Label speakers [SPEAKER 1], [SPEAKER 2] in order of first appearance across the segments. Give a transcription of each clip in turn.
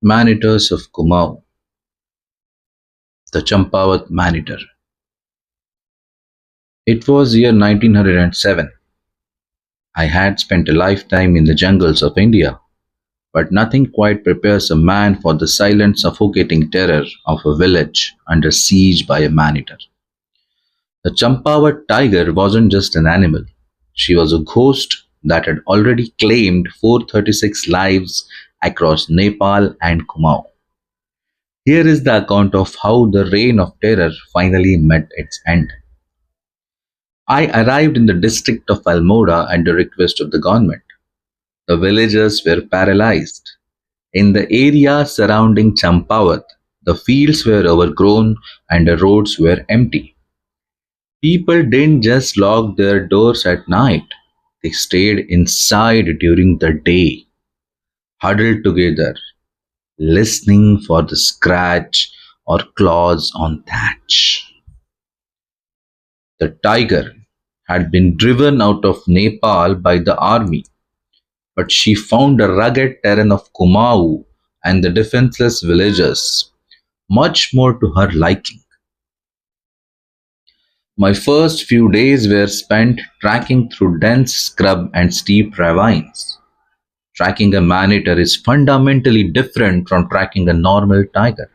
[SPEAKER 1] Man-eaters of Kumaon, the Champawat man-eater. It was year 1907. I had spent a lifetime in the jungles of India, but nothing quite prepares a man for the silent, suffocating terror of a village under siege by a man-eater. The Champawat tiger wasn't just an animal. She was a ghost that had already claimed 436 lives across Nepal and Kumaon. Here is the account of how the reign of terror finally met its end. I arrived in the district of Almora at the request of the government. The villagers were paralyzed. In the area surrounding Champawat, the fields were overgrown and the roads were empty. People didn't just lock their doors at night, they stayed inside during the day, huddled together, listening for the scratch or claws on thatch. The tiger had been driven out of Nepal by the army, but she found the rugged terrain of Kumaon and the defenseless villagers much more to her liking. My first few days were spent tracking through dense scrub and steep ravines. Tracking a man-eater is fundamentally different from tracking a normal tiger.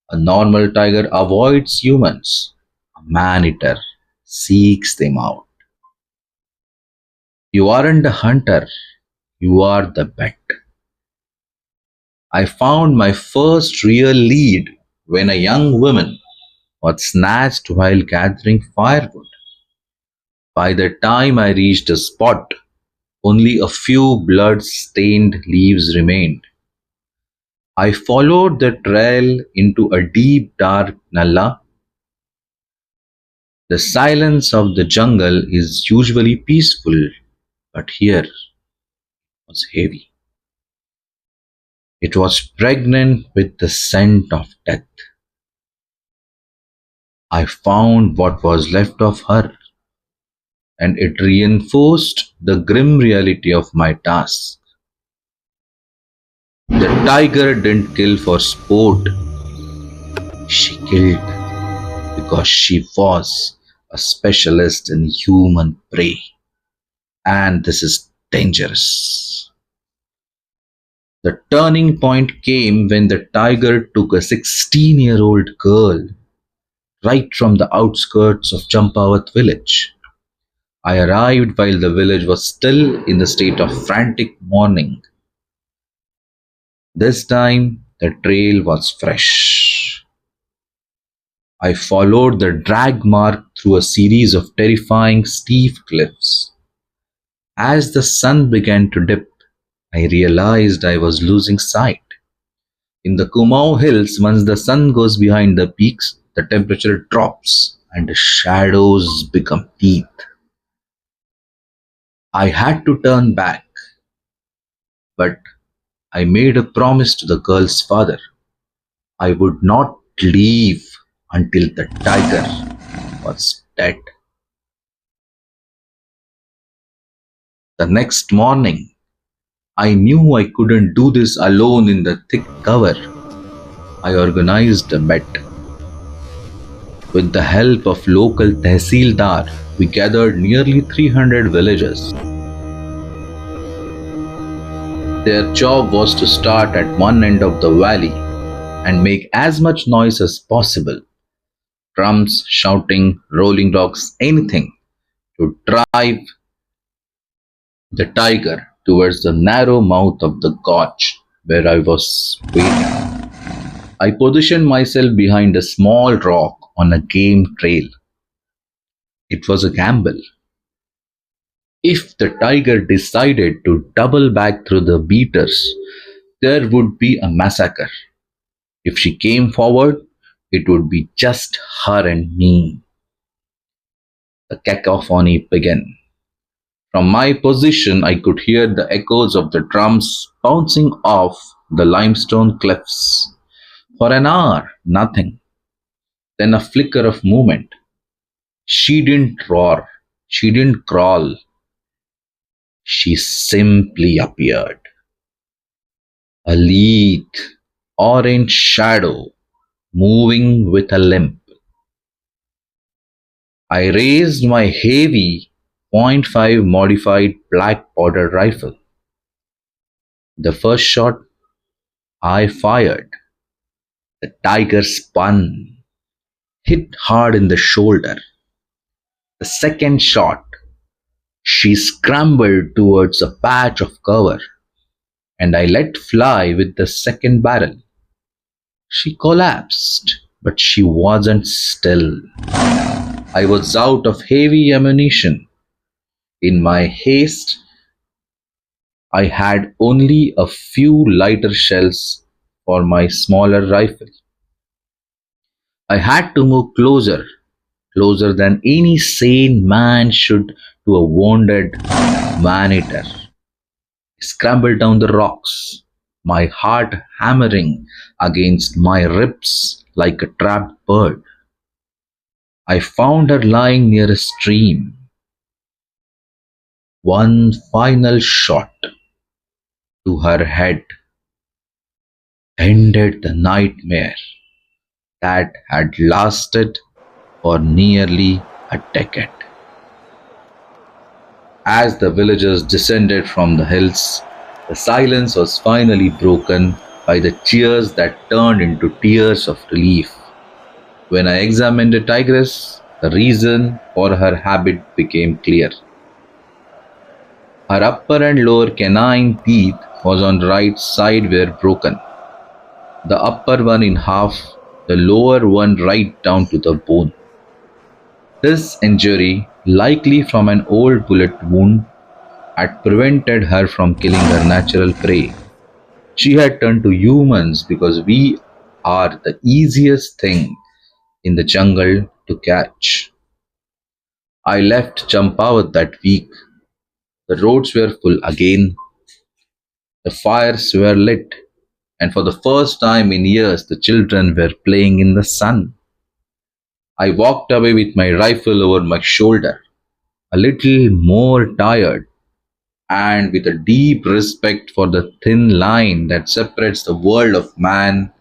[SPEAKER 1] A normal tiger avoids humans. A man-eater seeks them out. You aren't the hunter, you are the bet. I found my first real lead when a young woman was snatched while gathering firewood. By the time I reached the spot, only a few blood-stained leaves remained. I followed the trail into a deep dark nalla. The silence of the jungle is usually peaceful, but here was heavy. It was pregnant with the scent of death. I found what was left of her, and it reinforced the grim reality of my task. The tiger didn't kill for sport, she killed because she was a specialist in human prey. And this is dangerous. The turning point came when the tiger took a 16-year-old girl right from the outskirts of Champawat village. I arrived while the village was still in the state of frantic mourning. This time, the trail was fresh. I followed the drag mark through a series of terrifying steep cliffs. As the sun began to dip, I realized I was losing sight. In the Kumaon hills, once the sun goes behind the peaks, the temperature drops and the shadows become teeth. I had to turn back, but I made a promise to the girl's father. I would not leave until the tiger was dead. The next morning, I knew I couldn't do this alone in the thick cover. I organized a bet. With the help of local tehsildar, we gathered nearly 300 villagers. Their job was to start at one end of the valley and make as much noise as possible. Drums, shouting, rolling rocks, anything to drive the tiger towards the narrow mouth of the gorge where I was waiting. I positioned myself behind a small rock on a game trail. It was a gamble. If the tiger decided to double back through the beaters, there would be a massacre. If she came forward, it would be just her and me. The cacophony began. From my position, I could hear the echoes of the drums bouncing off the limestone cliffs. For an hour, nothing. Then a flicker of movement. She didn't roar. She didn't crawl. She simply appeared. A lead orange shadow moving with a limp. I raised my heavy .5 modified black powder rifle. The first shot I fired, the tiger spun, hit hard in the shoulder. The second shot, she scrambled towards a patch of cover, and I let fly with the second barrel. She collapsed, but she wasn't still. I was out of heavy ammunition. In my haste, I had only a few lighter shells for my smaller rifle. I had to move closer, closer than any sane man should to a wounded man-eater. Scrambled down the rocks, my heart hammering against my ribs like a trapped bird. I found her lying near a stream. One final shot to her head ended the nightmare that had lasted for nearly a decade. As the villagers descended from the hills, the silence was finally broken by the cheers that turned into tears of relief. When I examined the tigress, the reason for her habit became clear. Her upper and lower canine teeth was on right side were broken, the upper one in half, the lower one right down to the bone. This injury, likely from an old bullet wound, had prevented her from killing her natural prey. She had turned to humans because we are the easiest thing in the jungle to catch. I left Champawat that week. The roads were full again, the fires were lit, and for the first time in years the children were playing in the sun. I walked away with my rifle over my shoulder, a little more tired, and with a deep respect for the thin line that separates the world of man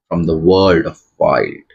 [SPEAKER 1] from the world of wild.